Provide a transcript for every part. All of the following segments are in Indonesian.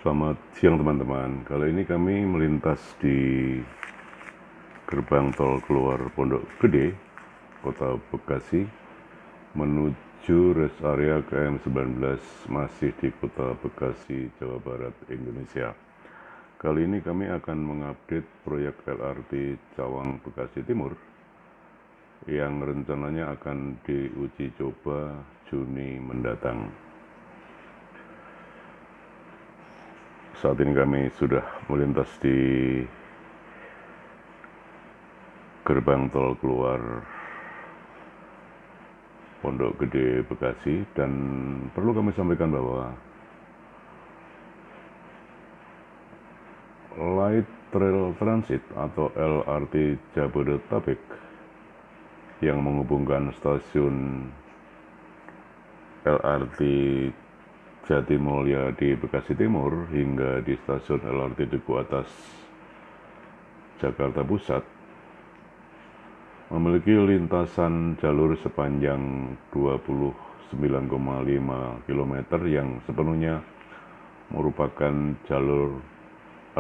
Selamat siang teman-teman. Kali ini kami melintas di gerbang tol keluar Pondok Gede, Kota Bekasi, menuju rest area KM19 masih di Kota Bekasi, Jawa Barat, Indonesia. Kali ini kami akan mengupdate proyek LRT Cawang Bekasi Timur yang rencananya akan diuji coba Juni mendatang. Saat ini kami sudah melintas di gerbang tol keluar Pondok Gede Bekasi, dan perlu kami sampaikan bahwa Light Rail Transit atau LRT Jabodetabek yang menghubungkan stasiun LRT Jatimulya di Bekasi Timur hingga di stasiun LRT Duku Atas Jakarta Pusat memiliki lintasan jalur sepanjang 29,5 km yang sepenuhnya merupakan jalur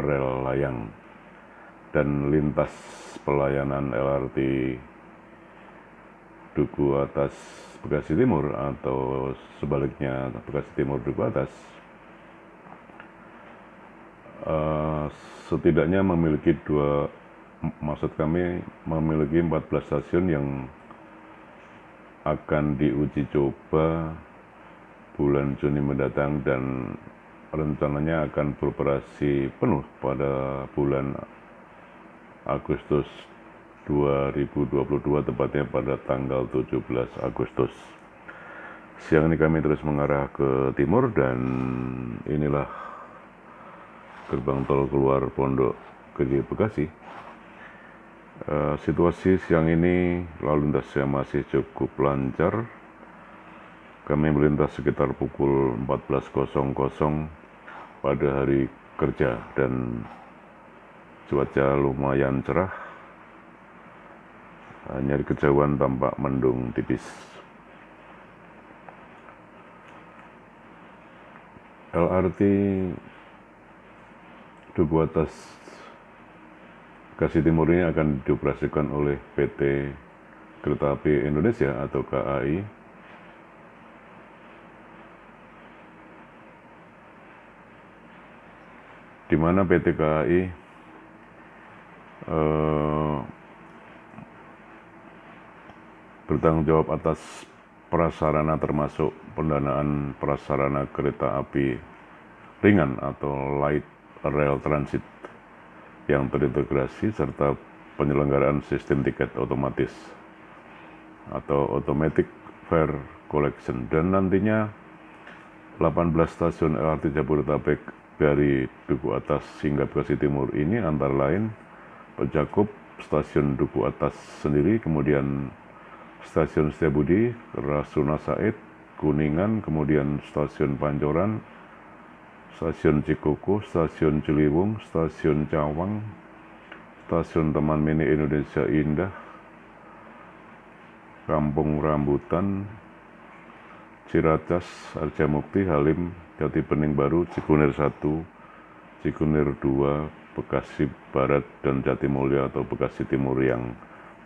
rel layang, dan lintas pelayanan LRT Duku Atas Bekasi Timur atau sebaliknya Bekasi Timur Duku Atas setidaknya memiliki memiliki 14 stasiun yang akan diuji coba bulan Juni mendatang, dan rencananya akan beroperasi penuh pada bulan Agustus 2022, tepatnya pada tanggal 17 Agustus. Siang ini kami terus mengarah ke timur, dan inilah gerbang tol keluar Pondok Gede Bekasi. Situasi siang ini lalu lintasnya masih cukup lancar. Kami melintas sekitar pukul 14.00 pada hari kerja, dan cuaca lumayan cerah, hanya di kejauhan tampak mendung tipis. LRT Duku Atas Bekasi Timur ini akan dioperasikan oleh PT Kereta Api Indonesia atau KAI, di mana PT KAI bertanggung jawab atas prasarana termasuk pendanaan prasarana kereta api ringan atau light rail transit yang terintegrasi, serta penyelenggaraan sistem tiket otomatis atau automatic fare collection. Dan nantinya 18 stasiun LRT Jabodetabek dari Duku Atas hingga Bekasi Timur ini antara lain mencakup stasiun Duku Atas sendiri, kemudian stasiun Setiabudi, Rasuna Said, Kuningan, kemudian stasiun Pancoran, stasiun Cikoko, stasiun Ciliwung, stasiun Cawang, stasiun Taman Mini Indonesia Indah, Kampung Rambutan, Ciracas, Harjamukti, Halim, Jati Bening Baru, Cikunir 1, Cikunir 2, Bekasi Barat, dan Jatimulya atau Bekasi Timur yang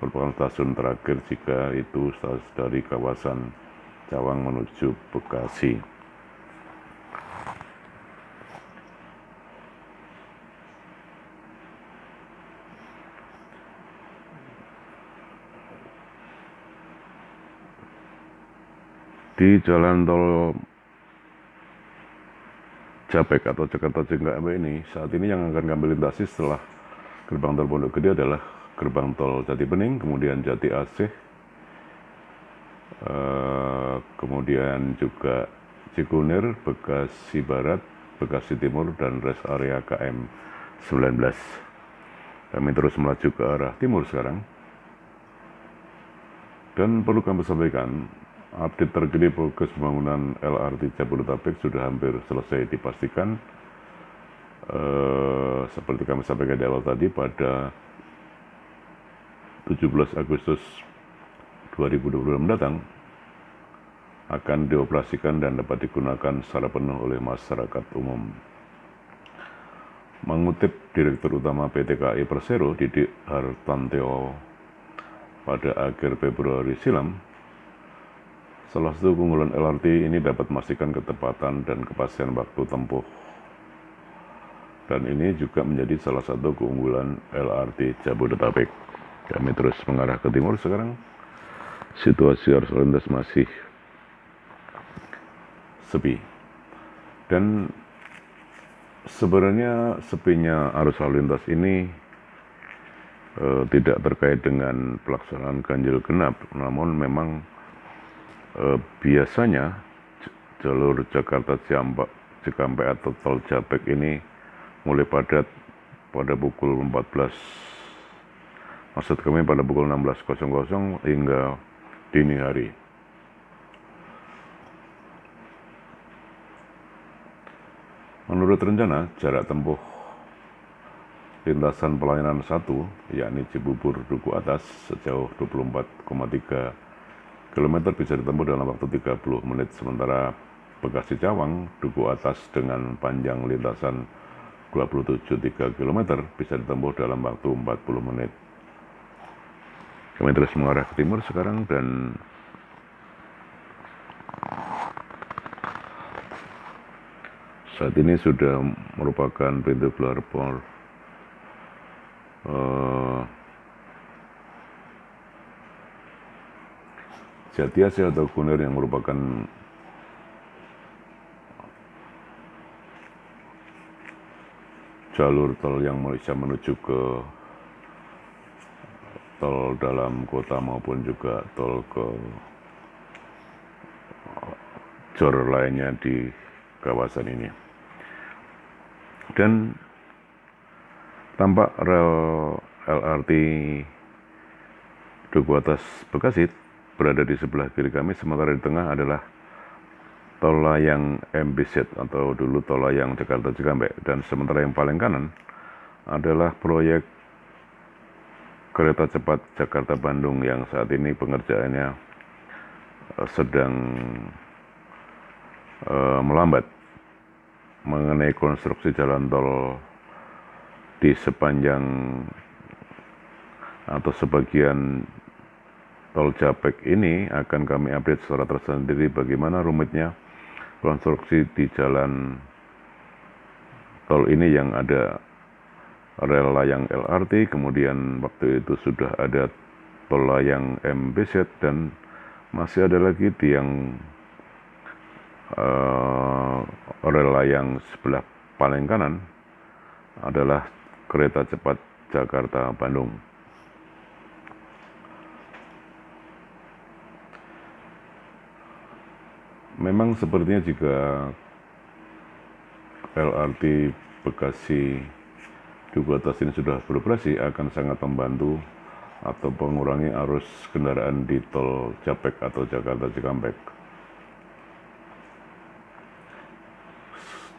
merupakan stasiun terakhir jika itu dari kawasan Cawang menuju Bekasi. Di jalan tol Japek atau Jakarta Cikampek ini, saat ini yang akan kami lintasi setelah gerbang tol Pondok Gede adalah gerbang tol Jati Bening, kemudian Jati Asih, kemudian juga Cikunir, Bekasi Barat, Bekasi Timur, dan rest area KM19. Kami terus melaju ke arah timur sekarang. Dan perlu kami sampaikan, update terkini progres pembangunan LRT Jabodetabek sudah hampir selesai dipastikan. Seperti kami sampaikan di awal tadi, pada 17 Agustus 2022 mendatang akan dioperasikan dan dapat digunakan secara penuh oleh masyarakat umum. Mengutip Direktur Utama PT KAI Persero, Didik Hartantio, pada akhir Februari silam, salah satu keunggulan LRT ini dapat memastikan ketepatan dan kepastian waktu tempuh. Dan ini juga menjadi salah satu keunggulan LRT Jabodetabek. Kami terus mengarah ke timur sekarang. Situasi arus lalu lintas masih sepi. Dan sebenarnya sepinya arus lalu lintas ini tidak terkait dengan pelaksanaan ganjil genap, namun memang biasanya jalur Jakarta Cikampek atau tol Japek ini mulai padat pada pukul 14, maksud kami pada pukul 16.00 hingga dini hari. Menurut rencana, jarak tempuh lintasan pelayanan 1, yakni Cibubur Duku Atas sejauh 24,3 km bisa ditempuh dalam waktu 30 menit, sementara Bekasi Cawang Duku Atas dengan panjang lintasan 27,3 km bisa ditempuh dalam waktu 40 menit. Kami terus mengarah ke timur sekarang dan saat ini sudah merupakan pintu keluar Jatiasi atau Kunir yang merupakan jalur tol yang bisa menuju ke tol dalam kota maupun juga tol ke jor lainnya di kawasan ini. Dan tampak rel LRT Duku Atas Bekasi berada di sebelah kiri kami, sementara di tengah adalah tol layang MBZ atau dulu tol layang Jakarta Cikampek, dan sementara yang paling kanan adalah proyek kereta cepat Jakarta Bandung yang saat ini pengerjaannya sedang melambat. Mengenai konstruksi jalan tol di sepanjang atau sebagian tol Japek ini akan kami update secara tersendiri bagaimana rumitnya konstruksi di jalan tol ini yang ada rel layang LRT, kemudian waktu itu sudah ada tol layang MBZ, dan masih ada lagi tiang rel layang sebelah paling kanan adalah kereta cepat Jakarta Bandung. Memang sepertinya jika LRT Bekasi Duku Atas ini sudah beroperasi akan sangat membantu atau mengurangi arus kendaraan di tol Japek atau Jakarta Cikampek.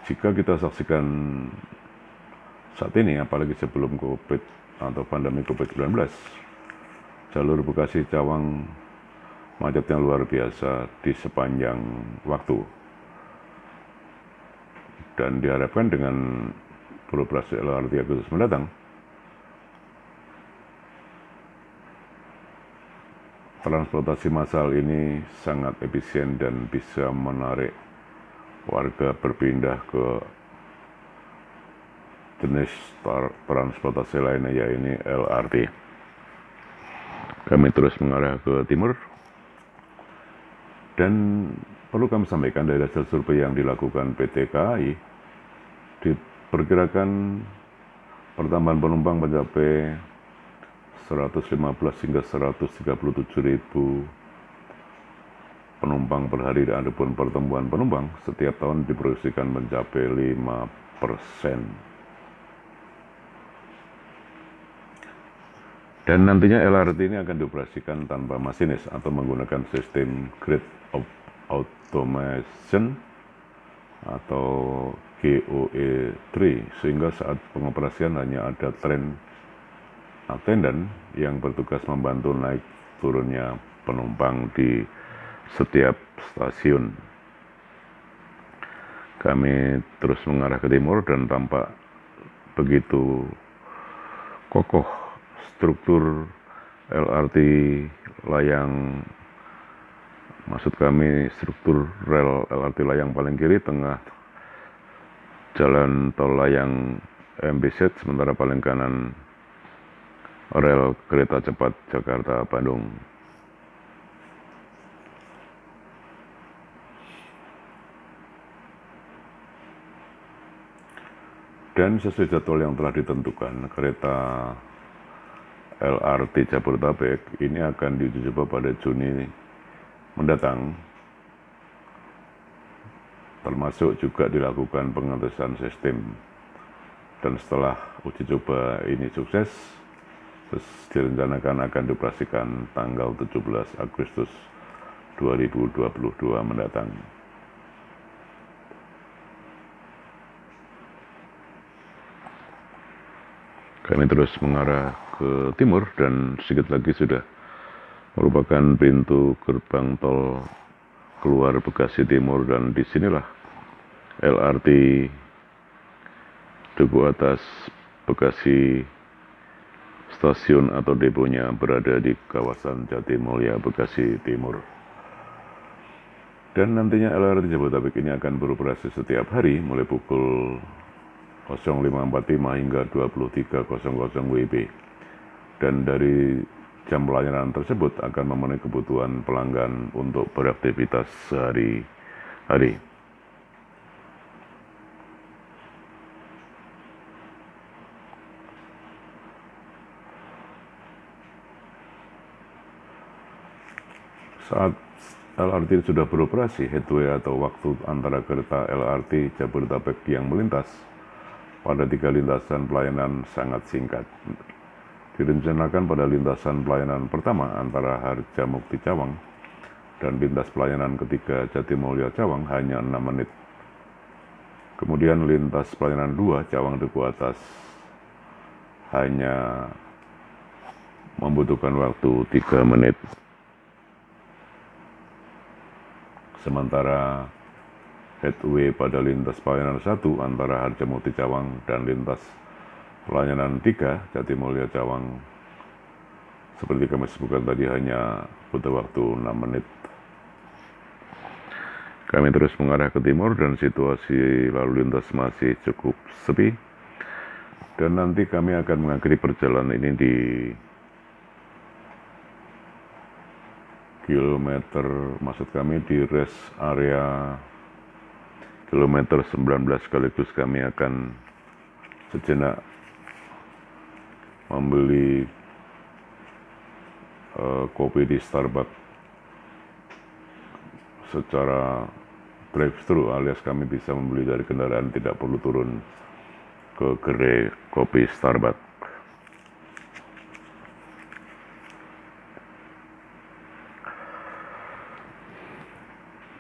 Jika kita saksikan saat ini, apalagi sebelum COVID atau pandemi COVID-19, jalur Bekasi Cawang macetnya luar biasa di sepanjang waktu. Dan diharapkan dengan beroperasi LRT Agustus mendatang, transportasi massal ini sangat efisien dan bisa menarik warga berpindah ke jenis transportasi lainnya, yaitu LRT. Kami terus mengarah ke timur, dan perlu kami sampaikan dari hasil survei yang dilakukan PT KAI, diperkirakan pertambahan penumpang mencapai 115 hingga 137 ribu penumpang per hari, dan adapun pertumbuhan penumpang setiap tahun diproyeksikan mencapai 5%. Dan nantinya LRT ini akan dioperasikan tanpa masinis atau menggunakan sistem Grid of Automation atau GOE3, sehingga saat pengoperasian hanya ada train attendant yang bertugas membantu naik turunnya penumpang di setiap stasiun. Kami terus mengarah ke timur dan tampak begitu kokoh struktur LRT layang, maksud kami struktur rel LRT layang paling kiri tengah jalan tol layang MBZ, sementara paling kanan rel kereta cepat Jakarta-Bandung. Dan sesuai jadwal yang telah ditentukan, kereta LRT Jabodetabek ini akan diuji coba pada Juni mendatang, termasuk juga dilakukan pengetesan sistem. Dan setelah uji coba ini sukses, direncanakan akan dioperasikan tanggal 17 Agustus 2022 mendatang. Kami terus mengarah ke timur dan sedikit lagi sudah merupakan pintu gerbang tol keluar Bekasi Timur, dan disinilah LRT Duku Atas Bekasi stasiun atau deponya berada di kawasan Jatimulya, Bekasi Timur. Dan nantinya LRT Jabodetabek ini akan beroperasi setiap hari mulai pukul 05.45 hingga 23.00 WIB. Dan dari jam pelayanan tersebut akan memenuhi kebutuhan pelanggan untuk beraktivitas sehari-hari. Saat LRT sudah beroperasi, headway atau waktu antara kereta LRT Jabodetabek yang melintas pada 3 lintasan pelayanan sangat singkat. Direncanakan pada lintasan pelayanan pertama antara Harjamukti Cawang dan lintas pelayanan ketiga Jatimulya Cawang hanya 6 menit. Kemudian lintas pelayanan 2 Cawang Duku Atas hanya membutuhkan waktu 3 menit. Sementara headway pada lintas pelayanan 1 antara Harjamukti Cawang dan lintas pelayanan 3 Jatimulya Cawang, seperti kami sebutkan tadi, hanya butuh waktu 6 menit. Kami terus mengarah ke timur dan situasi lalu lintas masih cukup sepi. Dan nanti kami akan mengakhiri perjalanan ini di di rest area kilometer 19, sekaligus kami akan sejenak membeli kopi di Starbucks secara drive-thru, alias kami bisa membeli dari kendaraan, tidak perlu turun ke gerai kopi Starbucks.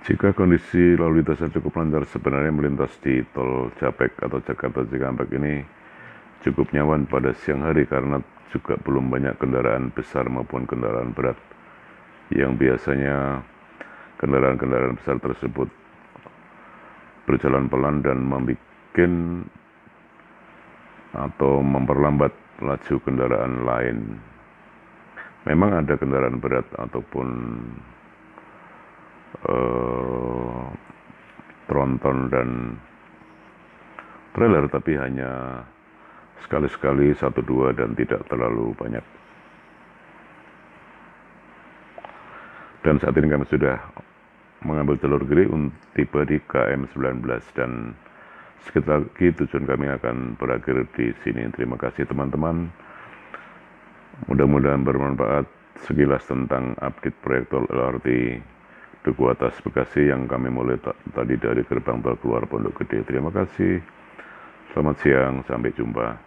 Jika kondisi lalu lintasnya cukup lancar, sebenarnya melintas di tol Japek atau Jakarta Cikampek ini cukup nyaman pada siang hari, karena juga belum banyak kendaraan besar maupun kendaraan berat, yang biasanya kendaraan-kendaraan besar tersebut berjalan pelan dan membuat atau memperlambat laju kendaraan lain. Memang ada kendaraan berat ataupun tronton dan trailer, tapi hanya sekali-sekali 1-2 dan tidak terlalu banyak. Dan saat ini kami sudah mengambil jalur kiri untuk tiba di KM 19, dan sekitar lagi tujuan kami akan berakhir di sini. Terima kasih teman-teman. Mudah-mudahan bermanfaat sekilas tentang update proyek tol LRT Duku Atas Bekasi yang kami mulai tadi dari gerbang tol keluar Pondok Gede. Terima kasih. Selamat siang, sampai jumpa.